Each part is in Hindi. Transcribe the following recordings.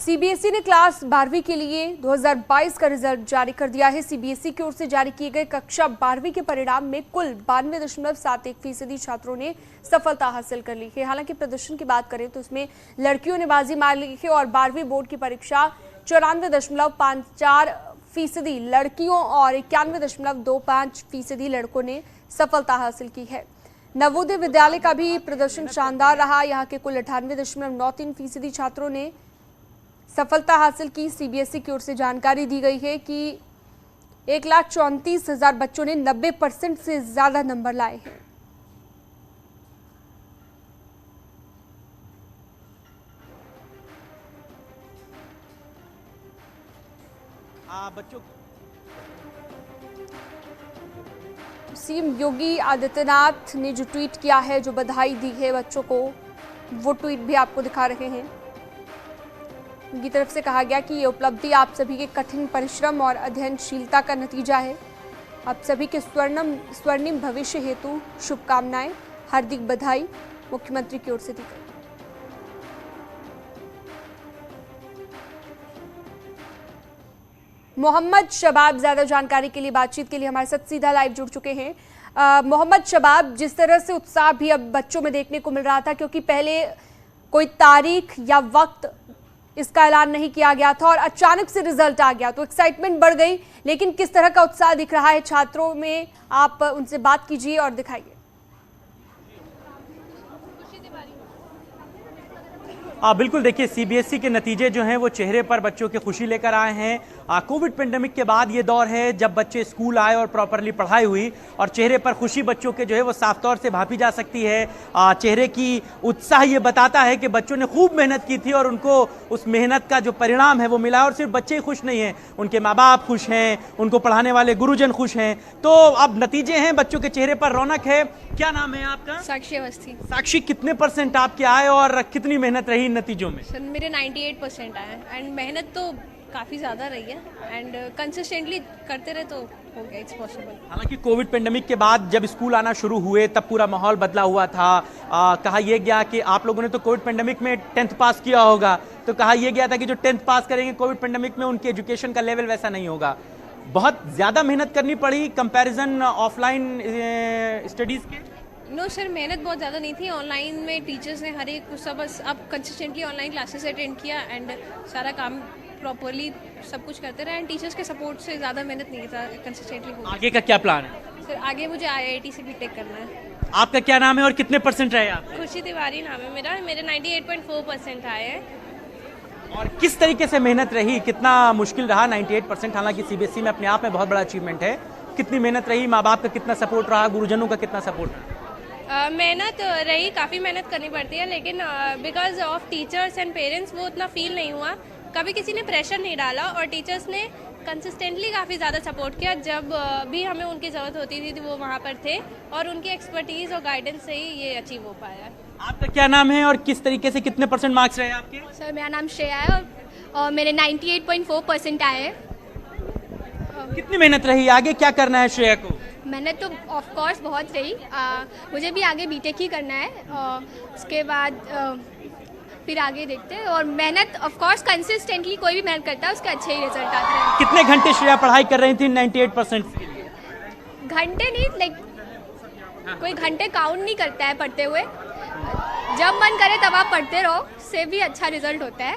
सीबीएसई ने क्लास 12वीं के लिए 2022 का रिजल्ट जारी कर दिया है। सीबीएसई की ओर से जारी किए गए कक्षा 12वीं के परिणाम में कुल 92.71% छात्रों ने सफलता हासिल कर ली है। हालांकि प्रदर्शन की बात करें तो इसमें लड़कियों ने बाजी मार ली है और 12वीं बोर्ड की परीक्षा 94.54% लड़कियों और 91.25% लड़कों ने सफलता हासिल की है। नवोदय विद्यालय का भी प्रदर्शन शानदार रहा। यहाँ के कुल 98.93% छात्रों ने सफलता हासिल की। सीबीएसई की ओर से जानकारी दी गई है कि 1,34,000 बच्चों ने 90% से ज्यादा नंबर लाए हैं। बच्चों सीएम योगी आदित्यनाथ ने जो ट्वीट किया है, जो बधाई दी है बच्चों को, वो ट्वीट भी आपको दिखा रहे हैं। उनकी तरफ से कहा गया कि ये उपलब्धि आप सभी के कठिन परिश्रम और अध्ययनशीलता का नतीजा है। आप सभी के स्वर्णिम भविष्य हेतु शुभकामनाएं, हार्दिक बधाई मुख्यमंत्री की ओर से दी गई। मोहम्मद शबाब ज्यादा जानकारी के लिए, बातचीत के लिए हमारे साथ सीधा लाइव जुड़ चुके हैं। मोहम्मद शबाब, जिस तरह से उत्साह भी अब बच्चों में देखने को मिल रहा था, क्योंकि पहले कोई तारीख या वक्त इसका ऐलान नहीं किया गया था और अचानक से रिजल्ट आ गया तो एक्साइटमेंट बढ़ गई, लेकिन किस तरह का उत्साह दिख रहा है छात्रों में, आप उनसे बात कीजिए और दिखाइए। बिल्कुल, देखिए सीबीएसई के नतीजे जो हैं वो चेहरे पर बच्चों की खुशी लेकर आए हैं। कोविड पेंडेमिक के बाद ये दौर है जब बच्चे स्कूल आए और प्रॉपरली पढ़ाई हुई और चेहरे पर खुशी बच्चों के जो है वो साफ तौर से भापी जा सकती है। चेहरे की उत्साह ये बताता है कि बच्चों ने खूब मेहनत की थी और उनको उस मेहनत का जो परिणाम है वो मिला। और सिर्फ बच्चे ही खुश नहीं हैं, उनके माँ बाप खुश हैं, उनको पढ़ाने वाले गुरुजन खुश हैं। तो अब नतीजे हैं, बच्चों के चेहरे पर रौनक है। क्या नाम है आपका? साक्षी अवस्थी। साक्षी, कितने % आपके आए और कितनी मेहनत रही इन नतीजों में? सर मेरे 98% आए एंड मेहनत तो काफ़ी ज़्यादा रही है एंड कंसिस्टेंटली करते रहे तो हो गया, इट्स पॉसिबल। हालांकि कोविड पेंडेमिक के बाद जब स्कूल आना शुरू हुए तब पूरा माहौल बदला हुआ था। कहा यह गया कि आप लोगों ने तो कोविड पेंडेमिक में 10th पास किया होगा, तो कहा यह गया था कि जो 10th पास करेंगे कोविड पेंडेमिक में उनके एजुकेशन का लेवल वैसा नहीं होगा। बहुत ज़्यादा मेहनत करनी पड़ी कंपैरिजन ऑफलाइन स्टडीज़ के? नो सर, मेहनत बहुत ज़्यादा नहीं थी। ऑनलाइन में टीचर्स ने हर एक सब अब कंसिस्टेंटली ऑनलाइन क्लासेस अटेंड किया एंड सारा काम प्रॉपरली सब कुछ करते रहे एंड टीचर्स के सपोर्ट से ज़्यादा मेहनत नहीं था, कंसिस्टेंटली हो। आगे का क्या प्लान है? सर आगे मुझे IIT से बीटेक करना है। आपका क्या नाम है और कितने % रहे आप? खुशी तिवारी नाम है मेरा, मेरे 98.4% आए हैं। और किस तरीके से मेहनत रही, कितना मुश्किल रहा? 98%, हालांकि सीबीएसई में अपने आप में बहुत बड़ा अचीवमेंट है। कितनी मेहनत रही, माँ बाप का कितना सपोर्ट रहा, गुरुजनों का कितना सपोर्ट रहा? मेहनत रही, काफ़ी मेहनत करनी पड़ती है, लेकिन because of teachers and parents वो उतना फील नहीं हुआ। कभी किसी ने प्रेशर नहीं डाला और टीचर्स ने कंसिस्टेंटली काफ़ी ज़्यादा सपोर्ट किया। जब भी हमें उनकी ज़रूरत होती थी वो वहाँ पर थे और उनकी एक्सपर्टीज़ और गाइडेंस से ही ये अचीव हो पाया। आपका क्या नाम है और किस तरीके से कितने % मार्क्स रहे आपके? सर मेरा नाम श्रेया है और मेरे 98.4% आए हैं। कितनी मेहनत रही, आगे क्या करना है श्रेया को? मैंने तो ऑफ कोर्स बहुत रही, मुझे भी आगे बीटेक ही करना है और उसके बाद फिर आगे देखते हैं। और मेहनत ऑफ कोर्स कंसिस्टेंटली कोई भी मेहनत करता है उसके अच्छे ही रिजल्ट आते हैं। कितने घंटे श्रेया पढ़ाई कर रही थी 98% के लिए? घंटे नहीं, लाइक कोई घंटे काउंट नहीं करता है पढ़ते हुए, जब मन करे तब आप पढ़ते रहो, से भी अच्छा रिजल्ट होता है।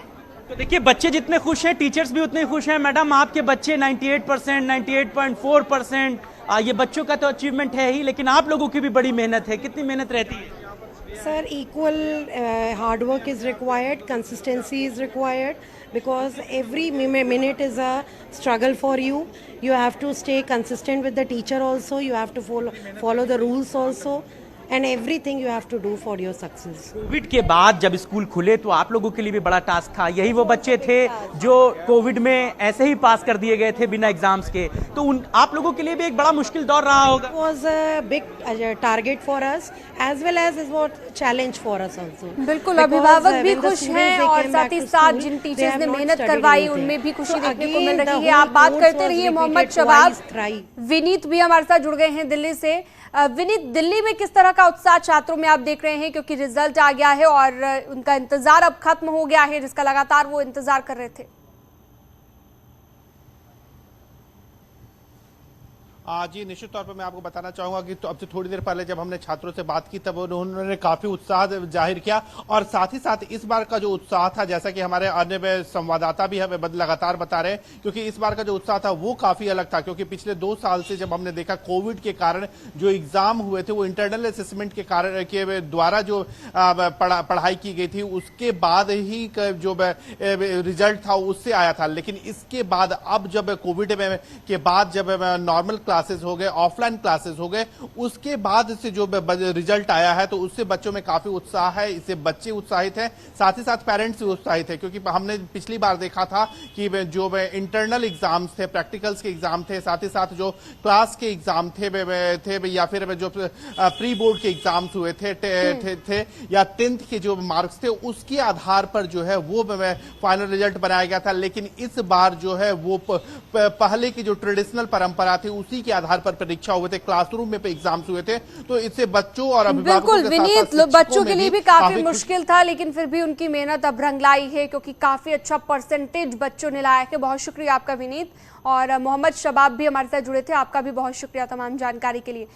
तो देखिए, बच्चे जितने खुश हैं टीचर्स भी उतने खुश हैं। मैडम, आपके बच्चे 98%, 98.4%, ये बच्चों का तो अचीवमेंट है ही, लेकिन आप लोगों की भी बड़ी मेहनत है। कितनी मेहनत रहती है? Sir, equal hard work is required, consistency is required, because every minute is a struggle for you. You have to stay consistent with the teacher also, you have to follow the rules also, and everything you have to do for your success. Covid के बाद जब स्कूल खुले तो आप लोगों के लिए भी बड़ा टास्क था। यही वो बच्चे थे जो कोविड में ऐसे ही पास कर दिए गए थे बिना एग्जाम्स के, तो आप लोगों के लिए भी एक बड़ा मुश्किल दौर रहा होगा। It was a big target for us as well as it was challenge for us also. बिल्कुल, अभिभावक भी खुश हैं और साथ ही साथ जिन टीचर्स ने मेहनत करवाई उनमें भी खुशी देखने को मिल रही है। आप बात करते रहिए मोहम्मद शबाब। विनीत भी हमारे साथ जुड़ गए हैं दिल्ली से। विनीत, दिल्ली में किस तरह का उत्साह छात्रों में आप देख रहे हैं, क्योंकि रिजल्ट आ गया है और उनका इंतजार अब खत्म हो गया है, जिसका लगातार वो इंतजार कर रहे थे। जी निश्चित तौर पर मैं आपको बताना चाहूंगा कि तो अब से थोड़ी देर पहले जब हमने छात्रों से बात की तब उन्होंने काफी उत्साह जाहिर किया और साथ ही साथ इस बार का जो उत्साह था, जैसा कि हमारे अन्य संवाददाता भी हमें लगातार बता रहे हैं, क्योंकि इस बार का जो उत्साह था वो काफी अलग था, क्योंकि पिछले 2 साल से जब हमने देखा कोविड के कारण जो एग्जाम हुए थे वो इंटरनल असेसमेंट के कारण के द्वारा जो पढ़ाई की गई थी उसके बाद ही जो रिजल्ट था उससे आया था। लेकिन इसके बाद अब जब कोविड के बाद जब नॉर्मल क्लासेस हो गए, ऑफलाइन क्लासेस हो गए, उसके बाद से जो रिजल्ट आया है तो उससे बच्चों में काफी उत्साह है, इससे बच्चे उत्साहित हैं, साथ ही साथ पेरेंट्स भी उत्साहित है, क्योंकि हमने पिछली बार देखा था कि जो इंटरनल एग्जाम्स थे, प्रैक्टिकल्स के एग्जाम थे, साथ ही साथ जो क्लास के एग्जाम थे या फिर जो प्री बोर्ड के एग्जाम्स हुए थे या 10th के जो मार्क्स थे उसके आधार पर जो है वो फाइनल रिजल्ट बनाया गया था। लेकिन इस बार जो है वो पहले की जो ट्रेडिशनल परंपरा थी उसी के आधार पर परीक्षा हुए थे, क्लासरूम में एग्जाम्स हुए थे, तो इससे बच्चों और अभिभावकों बिल्कुल विनीत, बच्चों के लिए भी काफी मुश्किल था, लेकिन फिर भी उनकी मेहनत अब रंग लाई है, क्योंकि काफी अच्छा परसेंटेज बच्चों ने लाया है। बहुत शुक्रिया आपका विनीत। और मोहम्मद शबाब भी हमारे साथ जुड़े थे, आपका भी बहुत शुक्रिया तमाम जानकारी के लिए।